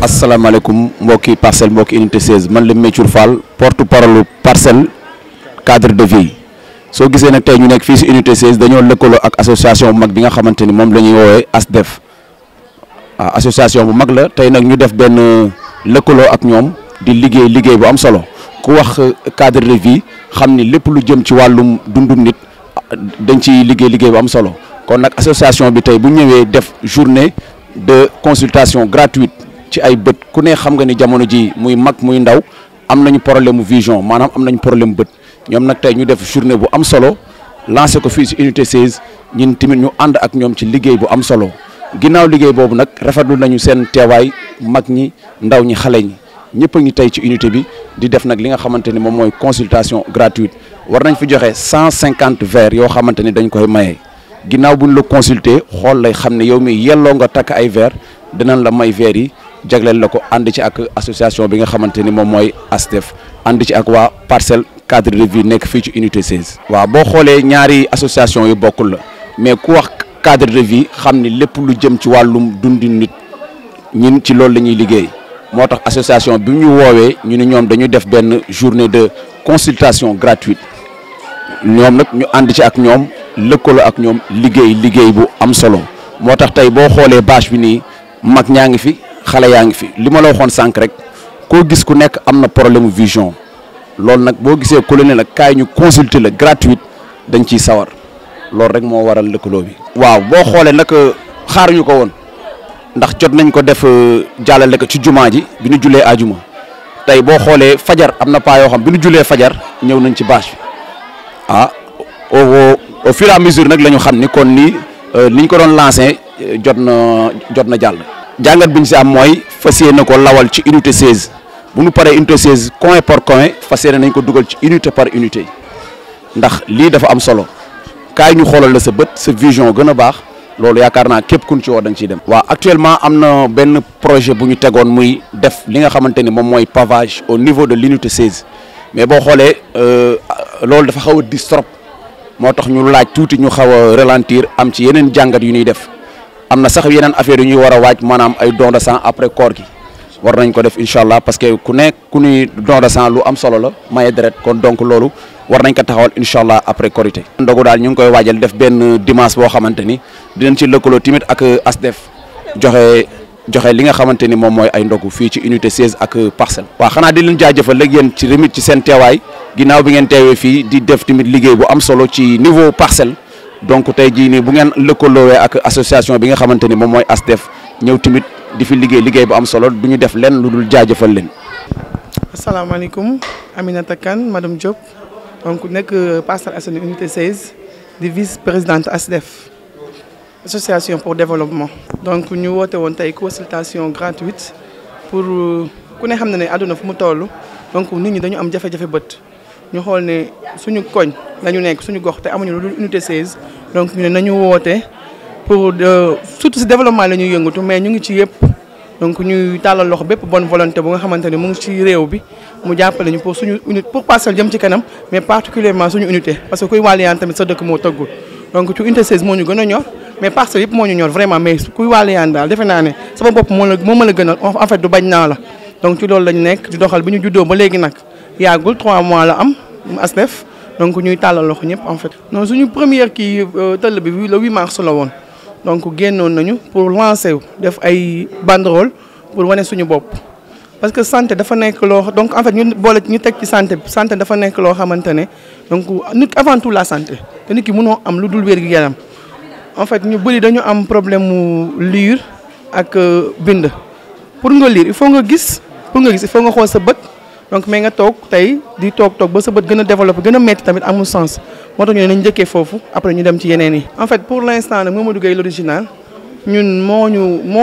asalaamaaleykum mbokki parcelle mbokki unité 16 man la Méthiou Fall porte parole parcelle cadre de vie soo gisee nag tey ñu nekk fii si unité 16 dañoo lëkkaloo ak association bu mag bi nga xamante ni moom la ñuy woowee ASDEF waaw association bu mag la tey nag ñu def benn lëkkaloo ak ñoom di liggéey bu am solo ku wax cadre de vie xam ni lépp lu jëm ci wàllum dundu nit dañ ci liggéey bu am solo kon nag association bi tey bu ñëwee def journée de consultation gratuite ci ay bët ku ne xam nga ni jamono ji muy mag muy ndaw am nañu problème mu vision maanaam am nañu problème bët ñoom nag tey ñu def journée bu am solo lancé ko fii ci unité 16 ñun tamit ñu ànd ak ñoom ci liggéey bu am solo ginnaaw liggéey boobu nag rafetlu nañu seen teewaay mag ñi ndaw ñi xale ñi ñëpp a ngi tey ci unité bi di def nag li nga xamante ni moom mooy consultation gratuite war nañ fi joxe 150 verres yoo xamante ni dañ koy maye ginnaaw buñ la consulter xool lay xam ne yow mi yelloo nga takk ay verres dinañ la may verres yi jagleel la ko ànd ci ak association bi nga xamante ni moom mooy ASDEF ànd ci ak waa parcelle cadre de vie nekk fii ci unité 16. waaw boo xoolee ñaari association yu bokkul la mais ku wax cadre de vie xam ni lépp lu jëm ci wàllum dundi nit ñun ci loolu la ñuy liggéey moo tax association bi ñu woowee ñu ni ñoom dañuy def benn journée de consultation gratuite ñoom nag ñu ànd ci ak ñoom lëkkaloo ak ñoom liggéey bu am solo moo tax tey boo xoolee bâche bi nii mag ñaa ngi fi. xale yaa ngi fi li ma la waxoon sànq rek koo gis ku nekk am na problème vision loolu nag boo gisee ku la ne la kaay ñu consulter la gratuite dañ ciy sawar loolu rek moo waral lëkkaloo bi. waaw boo xoolee nag xaaruñu ko woon ndax jot nañ ko def jàllale ko ci jumaa ji bi ñu julee ajuma tey boo xoolee fajar am na paa yoo xam bi ñu julee fajar ñëw nañ ci bâche bi au fur et à mesure nag la ñu xam ni kon nii liñ ko doon lancé jot na jàll. jàngat bi ñu si am mooy fas yéene ko lawal ci unité 16 bu ñu paree unité 16 coin par coin fas yéene nañ ko dugal ci unité par unité ndax lii dafa am solo kaay ñu xoolal la sa bët sa vision gën a baax loolu yaakaar naa képp kun ci woo da nga ciy dem. waaw actuellement am na benn projet bu ñu tegoon muy def li nga xamante ni moom mooy pavage au niveau de l'unité 16 mais boo xoolee loolu dafa xaw a dis trop moo tax ñu laaj tuuti ñu xaw a ralentir am ci yeneen jàngat yu ñuy def. am na sax yeneen affaire yu ñuy war a waaj maanaam ay don de sang après koor gi war nañ ko def incha allah parce que ku ni don de sang lu am solo la maye deret kon donc loolu war nañ ko taxawal incha allah après korité ndogu daal ñu ngi koy waajal def benn dimanche boo xamante ni dinañ ci lëkkaloo tamit ak ASDEF joxe li nga xamante ni moom mooy ay ndogu fii ci unité 16 ak parcelle. waaw xanaa di leen jaajëfal léegi yéen ci remit ci seen teewaay ginnaaw bi ngeen teewee fii di def tamit liggéey bu am solo ci niveau parcelle. donc tey jii nii bu ngeen lëkkaloowee ak association bi nga xamante ni moom mooy ASDEF ñëw tamit di fi liggéey bu am solo du ñu def leen lu dul jaajëfal leen. asalaamaaleykum Aminata Kane madame Diop donc nekk Parcelles Assainies unité 16 di vice présidente ASDEF association pour développement. donc ñu woote woon tey consultation gratuite pour ku ne xam na ne àdduna fu mu toll donc nit ñi dañu am jafe-jafe bët. ñu xool ne suñu koñ la ñu nekk suñu gox te amuñu lu dul unité 16 donc ñu ne nañu woote pour surtout si développement la ñuy yëngatu mais ñu ngi ci yëpp donc ñuy tàllal loxo bépp bonne volonté bu nga xamante ne mu ngi ci réew bi mu jàppale ñu pour suñu unité pour Parcelles jëm ci kanam mais particulièrement suñu unité parce que kuy wàlliyaan tamit sa dëkk moo tëggul donc ci unité 16 moo ñu gën a ñor mais Parcelles yëpp moo ñu ñor vraiment mais kuy wàlliyaan daal defe naa ne sama bopp moo ma la gënal en fait du bañ naa la donc ci loolu lañu nekk di doxal bi ñu juddoo ba léegi nag yàggul 3 mois la am ASDEF donc ñuy tàllal loxo ñëpp en fait. non suñu première kii tëll bi le 8 mars la woon donc génnoon nañu pour lancer def ay banderole pour wane suñu bopp. parce que santé dafa nekk loo donc en fait ñu boole ñu teg ci santé dafa nekk loo xamante ne donc nit avant tout la santé te nit ki mënoo am lu dul wér-gu-yaram en fait ñu bëri dañu am problème mu lire ak bind pour nga lire il faut nga gis il faut nga xool sa bët. donc mais nga toog tey di toog ba sa bët gën a développé gën a metti tamit amul sens moo tax ñu ne nañ njëkkee foofu après ñu dem ci yeneen yi. en fait pour l'instant nag Mamadou Gueye l'original ñun moo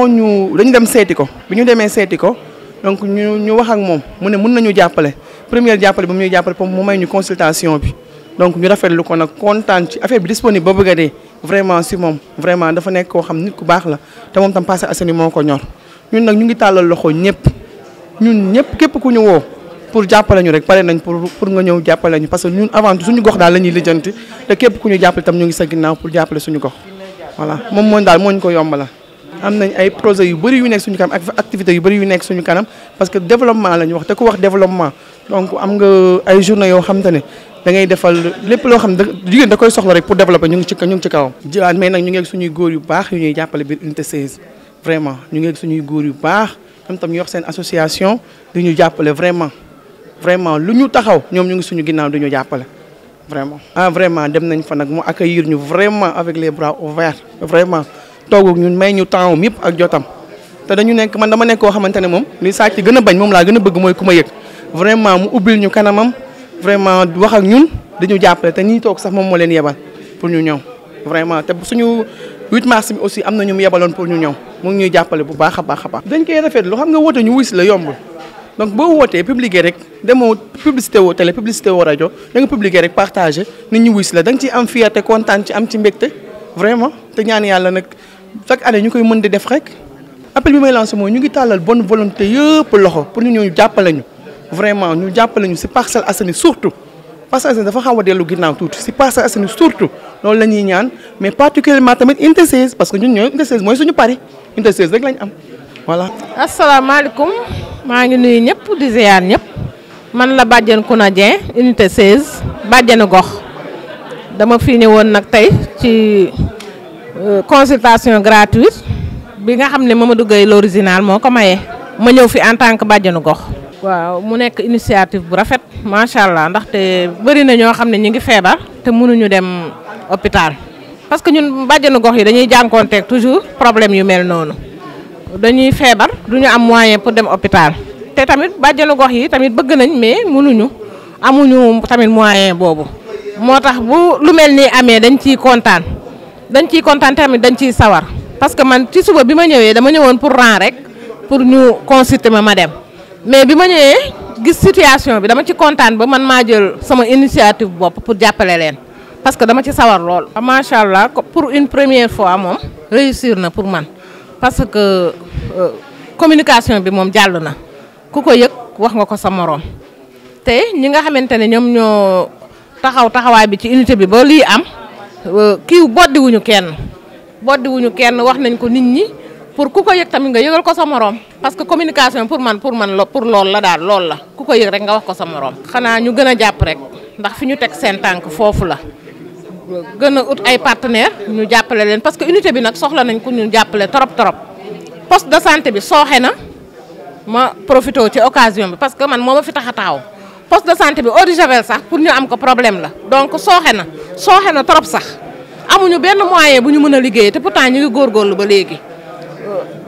ñu dañu dem seeti ko bi ñu demee seeti ko donc ñu wax ak moom mu ne mën nañu jàppale première jàppale bi mu ñuy jàppale pour mu may ñu consultation bi donc ñu rafetlu ko nag kontaan ci affaire bi disponible ba bëgg a dee vraiment si moom vraiment dafa nekk koo xam nit ku baax la te moom tam Parcelles Assainies moo ko ñor ñun nag ñu ngi tàllal loxo ñëpp képp ku ñu woo. pour jàppale ñu rek pare nañ pour nga ñëw jàppale ñu parce que ñun avant tout suñu gox daal la ñuy lijjanti te képp ku ñu jàppale tam ñu ngi sa ginnaaw pour jàppale suñu gox voilà moom mooy daal moo ñu ko yombalal. am nañ ay projets yu bëri yu nekk suñu kanam ak activités yu bëri yu nekk suñu kanam parce que développement la ñu wax te ku wax développement donc am nga ay journée yoo xam te ne da ngay defal lépp loo xam ne jigéen da koy soxla rek pour développer ñu ngi ci kawam. jiwaat mais nag ñu ngi ak suñuy góor yu baax yu ñuy jàppale biir unité 16 vraiment ñu ngi ak suñuy góor yu baax ñoom tam ñu wax seen association di ñu jàppale vraiment lu ñu taxaw ñoom ñu ngi suñu ginnaaw di ñu jàppale vraiment. Vraiment dem nañ fa nag mu accueillir ñu vraiment avec les bras ouverts vraiment toog ñun may ñu temps am yëpp ak jotam te dañu nekk man dama nekk koo xamante ne moom li saa ci gën a bañ moom laa gën a bëgg mooy ku ma yëg vraiment mu ubbil ñu kanamam vraiment wax ak ñun dañu jàppale te ñi toog sax moom moo leen yebal pour ñu ñëw vraiment te suñu 8 mars bi aussi am na ñu mu yebaloon pour ñu ñëw mu ngi ñuy jàppale bu baax a baax a baax. dañ koy rafetlu xam nga woote ñu wuy si la yombul donc boo wootee publier rek demoo publicité woo télé publicité woo rajo da nga publier rek partager nit ñi wuy si la da nga ciy am fierté kontaan ci am ci mbégte vraiment te ñaan yàlla nag chaque année ñu koy mën di def rek. appel bi may lancé mooy ñu ngi tàllal bonne volonté yëpp loxo pour ñu ñëw jàppale ñu vraiment ñu jàppale ñu si Parcelles Assainies surtout Parcelles Assainies dafa xaw a dellu ginnaaw tuuti si Parcelles Assainies surtout loolu la ñuy ñaan mais particulièrement tamit unité 16 parce que ñun ñooy unité 16 mooy suñu pari unité 16 rek lañ am voilà. asalaamaaleykum maa ngi nuyu ñëpp di ziar ñëpp man la Badiane Kouna Dieng unité 16 bàjjenu gox dama fi ñëwoon nag tey ci consultation gratuite bi nga xam ne Mamadou Gueye l'original moo ko maye ma ñëw fi en tant que bàjjenu gox. waaw mu nekk initiative bu rafet macha allah ndaxte bëri na ñoo xam ne ñu ngi feebar te mënuñu dem hôpital parce que ñun bàjjenu gox yi dañuy jànkoonteeg toujours problème yu mel noonu dañuy feebar duñu am moyen pour dem hôpital te tamit bàjjenu gox yi tamit bëgg nañ mais mënuñu amuñu tamit moyen boobu moo tax bu lu mel nii amee dañ ciy kontaan tamit dañ ciy sawar parce que man ci suba bi ma ñëwee dama ñëwoon pour rang rek pour ñu consulter ma dem mais bi ma ñëwee gis situation bi dama ci kontaan ba man maa jël sama initiative bopp pour jàppale leen parce que dama ci sawar lool. macha allah pour une première fois moom réussir na pour man parce que communication bi moom jàll na ku ko yëg wax nga ko sa moroom te ñi nga xamante ne ñoom ñoo taxawaay bi ci unité bi ba lii am kii boddiwuñu kenn wax nañ ko nit ñi. pour ku ko yëg tamit nga yëgal ko sa moroom parce que communication pour loolu la daal loolu la ku ko yëg rek nga wax ko sa moroom. xanaa ñu gën a jàpp rek ndax fi ñu teg seen tànk foofu la gën a ut ay partenaires ñu jàppale leen parce que unité bi nag soxla nañ ku ñu jàppale trop poste de santé bi sooxe na ma profité ci occasion bi parce que man moo ma fi tax a taxaw poste de santé bi eau de javel sax pour ñu am ko problème la donc sooxe na trop sax amuñu benn moyen bu ñu mën a liggéey te pourtant ñu ngi góorgóorlu ba léegi.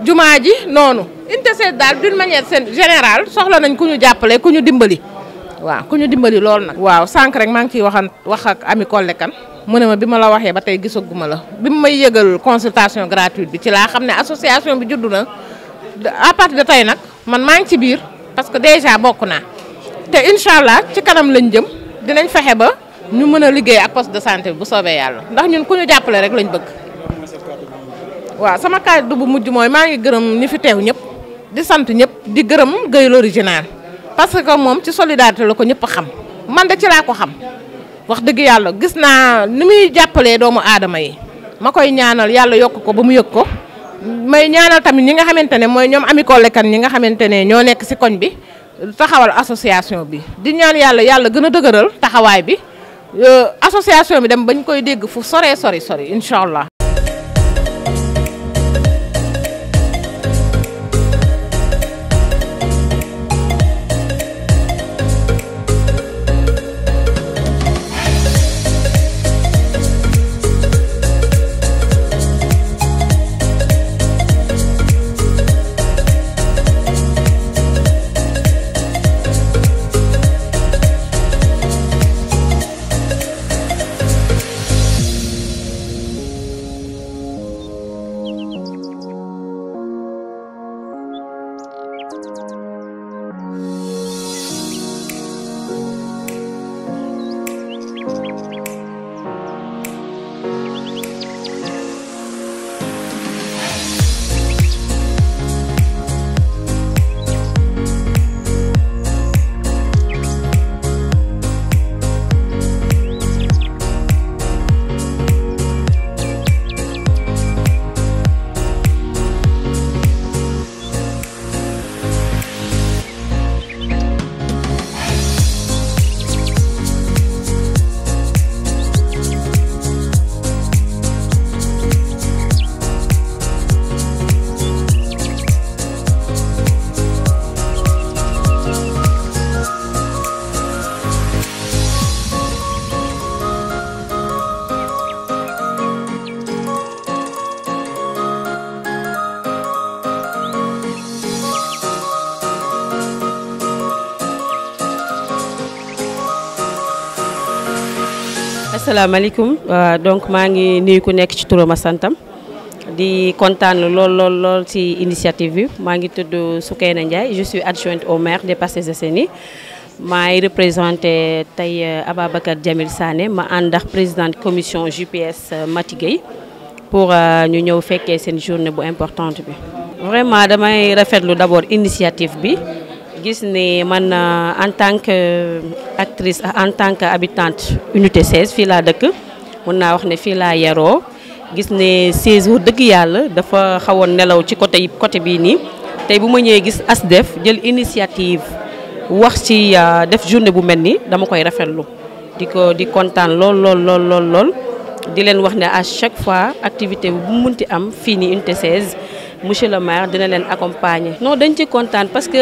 jumaa ji noonu unité 16 daal d'une manière générale soxla nañ ku ñu jàppale ku ñu dimbali waaw ku ñu dimbali loolu nag. waaw sànq rek maa ngi ciy wax ak Ami Collé Kane mu ne ma bi ma la waxee ba tey gisaguma la bi mu may yëgal consultation gratuite bi ci laa xam ne association bi juddu na à partir de tey nag man maa ngi ci biir parce que déjà bokk naa te incha allah ci kanam lañ jëm dinañ fexe ba ñu mën a liggéey ak poste de santé bi bu soobee yàlla ndax ñun ku ñu jàppale rek lañ bëgg. waaw sama kàddu bu mujj mooy maa ngi gërëm ñi fi teew ñëpp di sant ñëpp di gërëm Gueye l'original parce que moom ci solidarité la ko ñëpp xam man de ci laa ko xam wax dëgg yàlla gis naa ni muy jàppalee doomu aadama yi ma koy ñaanal yàlla yokk ko ba mu yëg ko may ñaanal tamit ñi nga xamante ne mooy ñoom Ami Collé Kane ñi nga xamante ne ñoo nekk ci koñ bi taxawal association bi di ñaan yàlla gën a dëgëral taxawaay bi association bi dem bañ koy dégg fu sori incha allah. asalaamaaleykum donc maa ngi nuyu ku nekk ci turam ak santam di kontaan lool ci initiative bi maa ngi tudd Soukeyna Ndiaye je suis adjointe au maire des Parcelles Assainies maay représenté tey Ababacar Jamil Sané ma ànd ak présidente commission JPS Mati Gueye pour ñu ñëw fekkee seen journée bu importante bi. vraiment damay rafetlu d'abord initiative bi gis ne man en tant que actrice en tant que habitante unité 16 fii laa dëkk mun naa wax ne fii laa yaroo gis ne 16 jours dëgg yàlla dafa xawoon nelaw ci côté bii nii tey bu ma ñëwee gis ASDEF jël initiative. wax ci def journée bu mel ni dama koy rafetlu di kontaan lool di leen wax ne à chaque fois activité bu munti am fii nii unité 16 monsieur le maire dina leen accompagner. non dañ ci kontaan parce que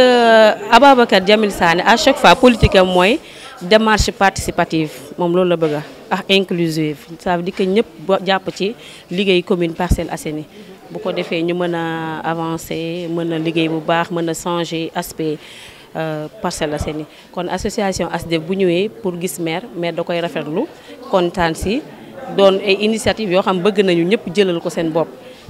Ababacar Jamil Sané à chaque fois politique am mooy démarche participative moom loolu la bëgg ak inclusive ça veut dire que ñëpp jàpp ci liggéey commune Parcelles Assainies bu ko defee ñu mën a avancer mën a liggéey bu baax mën a changer aspect. Parcelles Assainies kon association ASDEF bu ñëwee pour gis maire da koy rafetlu kontaan si doon ay initiative yoo xam bëgg nañu ñëpp jëlal ko seen bopp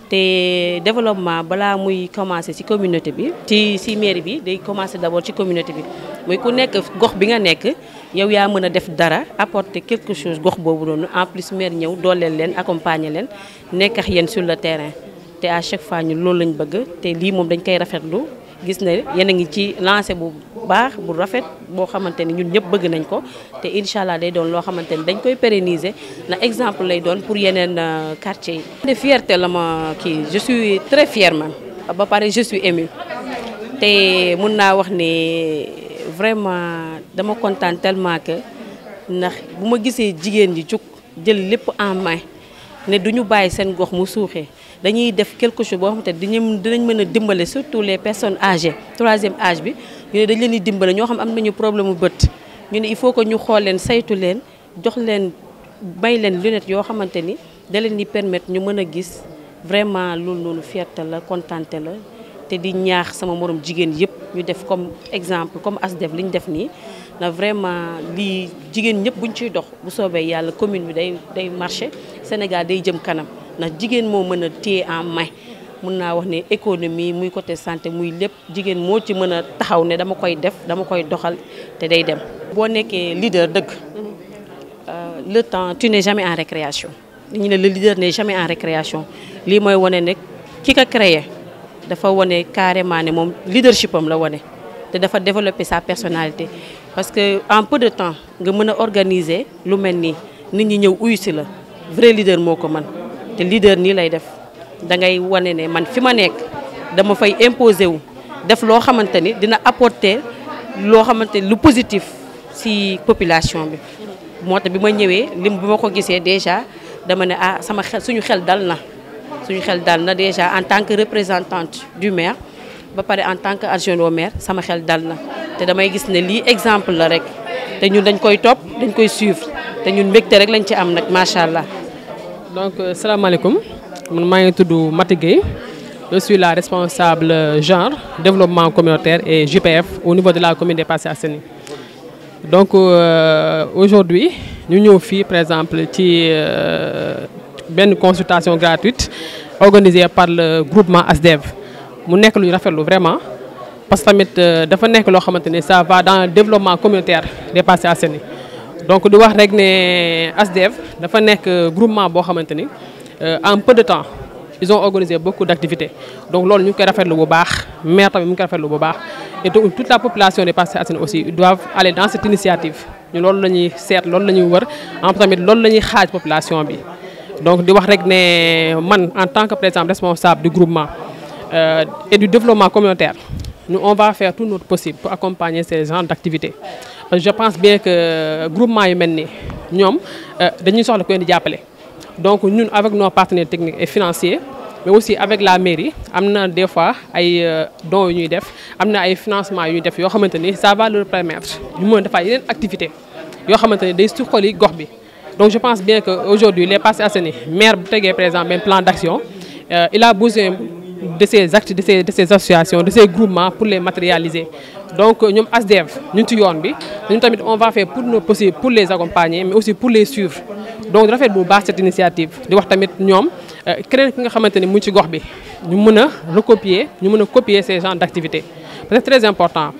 te développement balaa muy commencer ci communauté bi ci mairie bi day commencer d'abord ci communauté bi muy ku nekk gox bi nga nekk yow yaa mën a def dara apporter quelque chose gox boobu noonu en plus maire ñëw dooleel leen accompagner leen nekk ak yéen sur le terrain te à chaque fois ñu loolu lañ bëgg te lii moom dañ koy rafetlu gis ne yéen a ngi ci lancé bu baax bu rafet boo xamante ni ñun ñëpp bëgg nañ ko te incha allah day doon loo xamante ni dañ koy pérenniser na exemple lay doon pour yeneen quartier yi. de fierté la ma kii je suis très fière man ba pare je suis émue te mun naa wax ne vraiment dama kontaan tellement que ndax bu ma gisee jigéen ñi jug jël lépp en main ne duñu bàyyi seen gox mu suuxee. dañuy def quelque chose boo xamante ne dinañ mën a dimbale surtout les personnes âgées troisième âge bi ñu ne dañ leen di dimbale ñoo xam am nañu problème mu bët ñu ne il faut que ñu xool leen saytu leen jox leen may leen lunette yoo xamante ni da leen di permettre ñu mën a gis vraiment loolu fierté la kontaante la te di ñaax sama morom jigéen yëpp ñu def comme exemple comme ASDEF li ñu def nii na vraiment lii jigéen ñëpp buñ ciy dox bu soobee yàlla commune bi day marché Sénégal day jëm kanam. ndax jigéen moo mën a téye en main mun naa wax ne économie muy côté santé muy lépp jigéen moo ci mën a taxaw ne dama koy def dama koy doxal te day dem. boo nekkee leader dëgg le temps tu n'es jamais en récréation ñu ne le leader n'est jamais en récréation lii mooy wane ne ki ko créé dafa wane carrément ne moom leadership am la wane te dafa développer sa personnalité parce que en peu de temps nga mën a organiser lu mel nii nit ñi ñëw uyu si la vrai leader moo ko mën. te leader nii lay def da ngay wane ne man fi ma nekk dama fay imposer wu def loo xamante ni dina apporter loo xamante ni lu positif ci population bi. moo tax bi ma ñëwee bi ma ko gisee déjà dama ne sama xel suñu xel dal na déjà en tant que représentante du maire ba pare en tant que adjointe au maire sama xel dal na te damay gis ne lii exemple la rek te ñun dañ koy topp dañ koy suivre te ñun mbégte rek lañ ci am nag macha allah. donc salaamaaleykum man maa ngi tudd Mati Gueye je suis la responsable genre développement communautaire et JPF au niveau de la commune des Parcelles Assainies donc aujourd'hui ñu ñëw fii par exemple ci benn consultation gratuite organisée par le groupement ASDEF mu nekk lu ñu rafetlu vraiment parce que tamit dafa nekk loo xamante ni ça va dans le développement communautaire des Parcelles Assainies donc di wax rek ne ASDEF dafa nekk groupement boo xamante ni en peu de temps ils ont organisé beaucoup d'activités donc loolu ñu ngi koy rafetlu bu baax maire tamit mu ngi koy rafetlu bu baax et donc toute la population des Parcelles Assainies aussi ils doivent aller dans cette initiative ñu loolu la ñuy seet loolu la ñuy wër en tamit loolu la ñuy xaaj population bi donc di wax rek ne man en tant que par exemple responsable du groupement et du développement communautaire nous on va faire tout notre possible pour accompagner ces genres d'activités je pense bien que groupement yu mel ni ñoom dañuy soxla ko leen di jàppale donc ñun avec nos partenaires techniques et financiers mais aussi avec la mairie am na des fois ay dons yu ñuy def am na ay financements yu ñuy def yoo xamante ni ça va leur permettre ñu mën a defaat yeneen activités yoo xamante ni day suqali gox bi donc je pense bien que aujourd'hui les Parcelles Assainies maire bu tegee par exemple un plan d'action il a besoin de ces actes de ces associations de ces groupements pour les matérialiser donc ñoom ASDEF ñu ci yoon bi ñun tamit on va faire pour nos possibles pour les accompagner mais aussi pour les suivre donc rafet bu baax cette initiative di wax tamit ñoom keneen ki nga xamante ni mu ci gox bi ñu mën a recopier ñu mën a copier ces genres d'activités c'est très important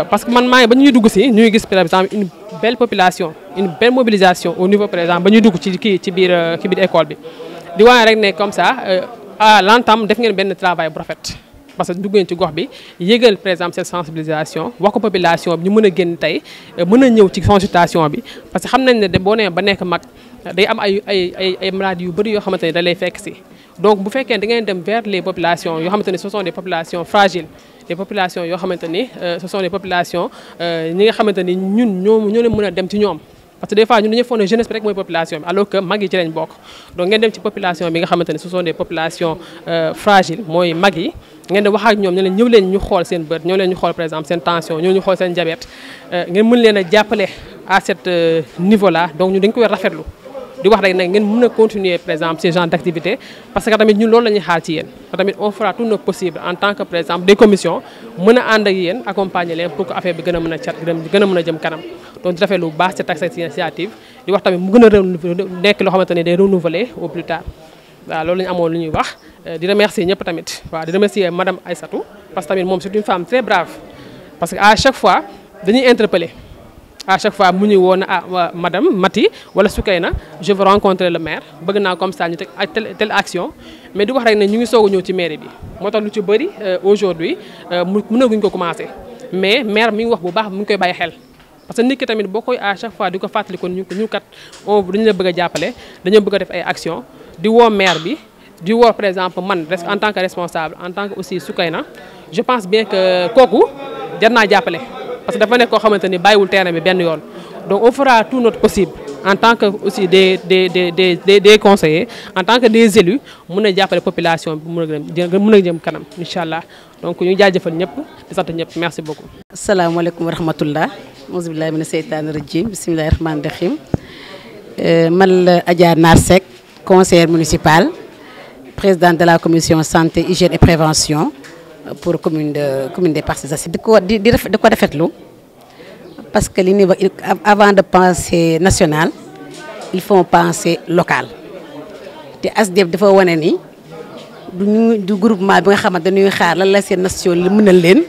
parce que man maa ngi ba ñuy dugg si ñuy gis par exemple une belle population une belle mobilisation au niveau par exemple ba ñuy dugg ci biir école bi di wane rek ne comme ça à l'entame def ngeen benn travail bu rafet parce que dugg ngeen ci gox bi yëgal par exemple cette sensibilisation wax ko population bi ñu mën a génn tey mën a ñëw ci consultation bi parce que xam nañ ne de boo nee ba nekk mag day am ay maladies yu bëri yoo xamante ne da lay fekk si donc bu fekkee da ngeen dem vers les populations yoo xamante ne ce sont des populations fragiles des populations yoo xamante ni ce sont des populations ñi nga xamante ni ñoo leen mën a dem ci ñoom parce que des fois ñun dañuy foog ne jeunesse bi rek mooy population bi alors que mag yi ci lañ bokk donc ngeen dem ci population bi nga xamante ni ce sont des populations fragiles mooy mag yi ngeen di wax ak ñoom ne leen ñëw leen ñu xool seen bët ñëw leen ñu xool par exemple seen tension ñëw ñu xool seen diabète ngeen mën leen a jàppale à ce niveau là donc ñu dañ ko war rafetlu di wax rek nag ngeen mën a continuer par exemple ces genres d'activités parce que tamit ñun loolu la ñuy xaar ci yéen te tamit on fera tout notre possible en tant que par exemple des commissions mën a ànd ak yéen accompagner leen pour que affaire bi gën a mën a cat gën a mën a jëm kanam donc di rafetlu bu baax cette initiative di wax tamit mu gën a nekk loo xamante ne day renouveler au plus tard waaw loolu la ñu amoon lu ñuy wax di remercier ñëpp tamit waaw di remercier madame Aïssatou parce que tamit moom c'est une femme très brave parce que à chaque fois dañuy interpeller à chaque fois mu ñu woon madame Mati wala Soukeyna je veux rencontrer le maire bëgg naa comme ça ñu teg telle action mais di wax rek ne ñu ngi soog a ñëw ci mairie bi moo tax lu ci bëri aujourd'hui mënaguñ ko commencer mais maire mi ngi wax bu baax mu ngi koy bàyyi xel parce que nit ki tamit boo koy à chaque fois di ko fàttali kon ñu kat dañu la bëgg a jàppale dañoo bëgg a def ay action di woo maire bi di woo par exemple man en tant que responsable en tant que aussi Soukeyna je pense bien que kooku jar naa jàppale parce que dafa nekk koo xamante ni bàyyiwul terrain bi benn yoon donc on fera tout notre possible en tant que aussi des conseillers en tant que des élus mën a jàppale population bi mën a jëm kanam incha allah donc ñu jaajëfal ñëpp di sant ñëpp merci beaucoup. asalaamaaleykum wa rahmatullah auzu billahi mina seytaani rajim bismillahi rahmaani rahim man la Adja Nar Seck conseillère municipale présidente de la commission santé hygiène et prévention pour commune des Parcelles Assainies di ko rafetlu parce que li ñuy wax avant de penser national il faut penser local te ASDEF dafa wane ni du groupement bi nga xamante dañuy xaar lan la seen nation li mënal leen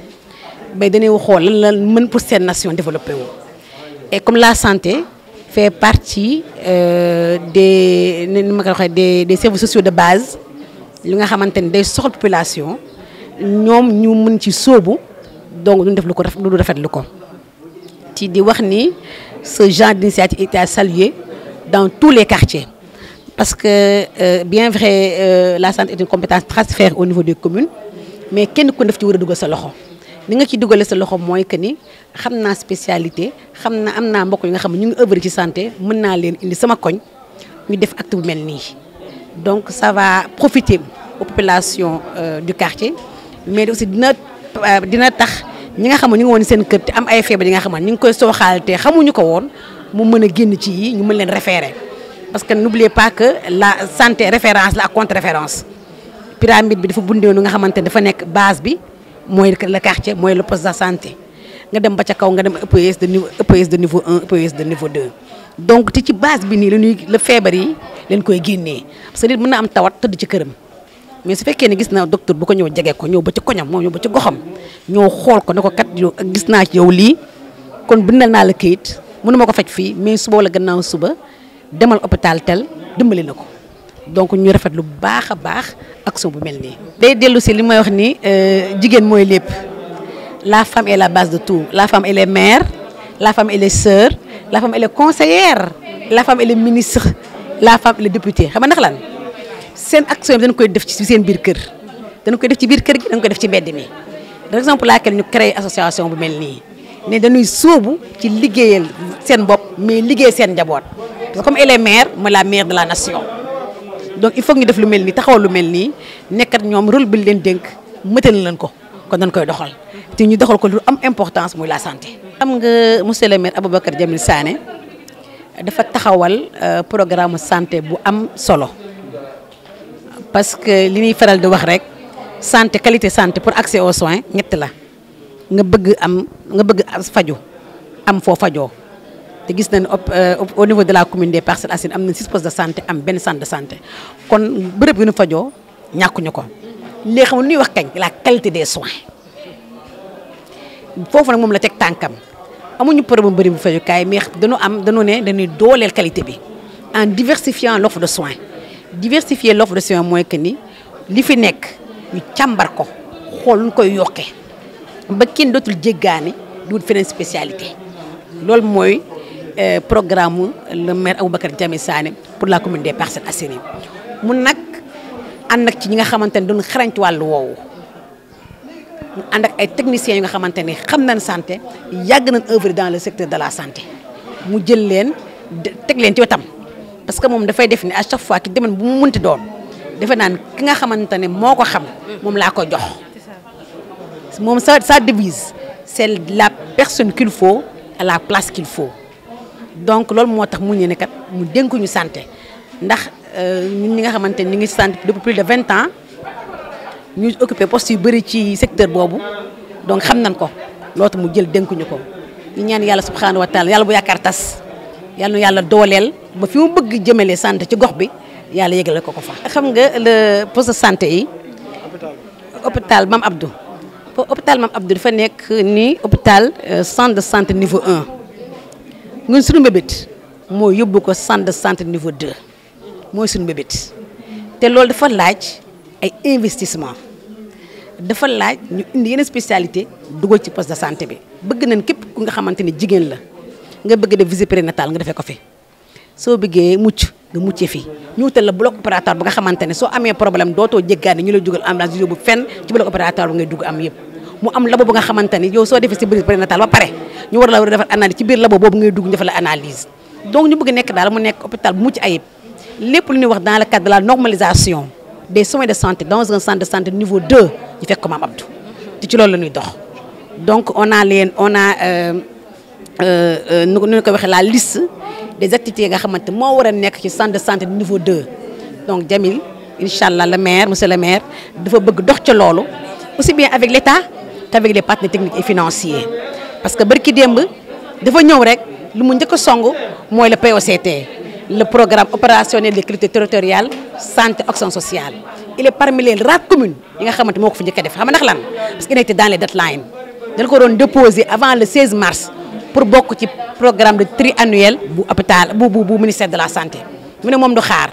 mais dañuy xool lan la mën pour seen nation développé wu. et comme la santé fait partie des services sociaux de base li nga xamante ni day soxla population ñoom ñu mën ci sóobu donc duñ def lu rafetlu ko ci di wax ni ce genre d'initiative est à saluer dans tous les quartiers parce que bien vrai la santé est une compétence transférée au niveau des communes mais kenn ku def ci war a dugal sa loxo ni nga ci dugalee sa loxo mooy que ni xam naa spécialité xam na am naa mbokk yi nga xam ne ñu ngi œuvre ci santé mën naa leen indi sama koñ ñu def acte bu mel nii donc ça va profiter aux populations du quartier mais aussi dina tax ñi nga xam ne ñu ngi woon seen kër te am ay feebar yi nga xam ne ñu ngi koy sooxaal te xamuñu ko woon mu mën a génn ci yi ñu mën leen référer parce que n'oubliez pas que la santé référence la ak contre référence pyramide bi dafa bundee nu nga xamante ne dafa nekk base bi mooy le quartier mooy le poste de santé nga dem ba ca kaw nga dem EPS de niveau 1 EPS de niveau 2 donc te ci base bi nii la feebar yi leen koy génnee parce que nit mën na am tawat tëdd ci këram mais su fekkee ne gis na docteur bu ko ñëw jege ko ñëw ba ci koñam moom ñëw ba ci goxam ñëw xool ko ne ko kat yow gis naa ci yow lii kon bindal naa la kayit mënu ma ko faj fii mais suba wala gannaaw suba demal hôpital tel dimbali na ko donc ñu rafet lu baax a baax action bu mel nii. day dellu si li may wax ni jigéen mooy lépp la femme est la base de tout la femme elle est mère la femme elle est sœur la femme elle est conseillère la femme elle est ministre la femme elle est députée xam nga ndax lan seen action bi dañ koy def ci seen biir kër dañ koy def ci biir kër gi dañ koy def ci mbedd mi raison pour laquelle ñu créé association bu mel nii ne dañuy sóobu ci liggéeyal seen bopp mais liggéey seen njaboot parce que comme elle est mère mooy la mère de la nation donc il faut ñu def lu mel nii taxaw lu mel nii nekkat ñoom rôle bi leen dénk mëtal leen ko kon dañ koy doxal te ñu doxal ko lu am importance muy la santé. xam nga monsieur le maire Aboubacar Jamil Sané dafa taxawal programme santé bu am solo parce que li ñuy faral di wax rek santé qualité santé pour accès aux soins ñett la nga bëgg faju am foo fajoo te gis nañ au niveau de la commune des Parcelles Assainies am na 6 postes de santé am benn centre de santé kon bërëb yu ñu fajoo ñàkkuñu ko léegi xam nga ñuy wax kañ la qualité des soins foofu nag moom la teg tànkam amuñu problème bëri bu fajukaay mais dañoo ne dañuy dooleel qualité bi en diversifiant l'offre de soins diversifier l'offre de soins mooy que ni li fi nekk ñu càmbar ko xool lu ñu koy yokkee ba kenn dootul jéggaani di wut feneen spécialité loolu mooy programme le maire Aboubacar Jami Sané pour la commune des Parcelles Assainies mun nag ànd ak ci ñi nga xamante ne doon xarañ ci wàllu woowu mu ànd ak ay techniciens yi nga xamante ne xam nañ santé yàgg nañ œuvre dans le secteur de la santé mu jël leen teg leen ci wetam parce que moom dafay def ni à chaque fois ki demen bu mu munti doon defe naan ki nga xamante ne moo ko xam moom laa ko jox moom sa devise c'est la personne qu'il faut à la place qu'il faut donc loolu moo tax mu ne kat mu dénkuñu santé ndax ñun ñi nga xamante ni ñu ngi santé depuis plus de 20 ans ñu occupé poste yu bëri ci secteur boobu donc xam nañ ko loolu mu jël dénkuñu ko ñu ñaan yàlla subhanahu wa taala yàlla bu yaakaar tas yàlla nu yàlla dooleel ba fi mu bëgg jëmale santé ci gox bi yàlla yëgale ko fa. xam nga le poste de santé yi hôpital Mame Abdou hôpital Mame Abdou dafa nekk ni hôpital centre de santé niveau 1 ñun suñu mbébét moo yóbbu ko centre de santé niveau 2 mooy suñu mbébét te loolu dafa laaj ay investissement dafa laaj ñu indi yeneen spécialité dugal ci poste de santé bi bëgg nañ képp ku nga xamante ni jigéen la nga bëgg def visite prénatale nga defee ko fi soo bëggee mucc nga muccee fi ñu wutal la bloc opératoire ba nga xamante ne soo amee problème dootoo jéggaani ñu lay dugal ambulance yóbbu fenn ci bloc opératoire ba ngay dugg am yëpp mu am labo ba nga xamante ni yow soo defee si visite prénatale ba pare ñu war la war a defar analyse ci biir labo boobu ngay dugg ñu defal la analyse donc ñu bëgg nekk daal mu nekk hôpital bu mucc ayib lépp lu ñuy wax dans le cadre de la normalisation des soins de santé dans un centre de santé niveau 2 ñu fekk ko Mame Abdou te ci loolu la ñuy dox donc on a nu ko waxee la liste des activités nga xamante moo war a nekk ci centre de santé niveau 2 donc Jamil incha allah le maire monsieur le maire dafa bëgg dox ca loolu aussi bien avec l'État qu'avec les partenaires techniques et financiers parce que barki démb dafa ñëw rek lu mu njëkk a song mooy le POCT le programme opérationnel de collectivité territoriale santé action sociale il est parmi les rares communes yi nga xamante moo ko fi njëkk a def xam nga ndax lan parce qu'il était dans les deadlines dañ ko doon déposer avant le 16 mars pour bokk ci programme de triannuel bu hôpital bu ministère de la santé mu ne moom du xaar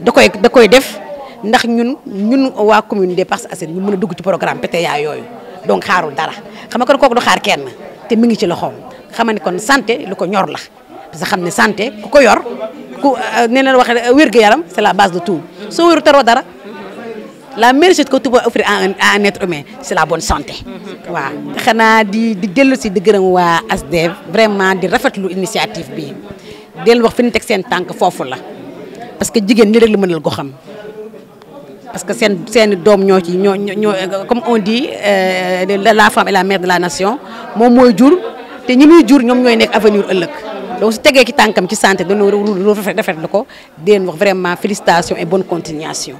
da koy def ndax ñun waa commune des Parcelles Assainies ñu mën a dugg ci programme PTA yooyu donc xaarul dara xam nga kon kooku du xaar kenn te mi ngi ci loxoom xam ne kon santé lu ko ñor la parce que xam ne santé ku ko yor ku nee na waxee wér-gu-yaram c'est la base de tout soo wéru taroo dara la meilleure chose que tu peux offrir à un être humain c'est la bonne santé waaw xanaa di dellu si di gërëm waa ASDEF vraiment di rafetlu initiative bi dellu wax fi ñu teg seen tànk foofu la parce que jigéen ñi rek la mënal ko xam parce que seen doom ñoo ci ñoo comme on dit la femme est la mère de la nation moom mooy jur te ñi muy jur ñoom ñooy nekk avenir ëllëg donc su tegee ci tànkam ci santé dañoo rafetlu ko di leen wax vraiment félicitations et bonne continuation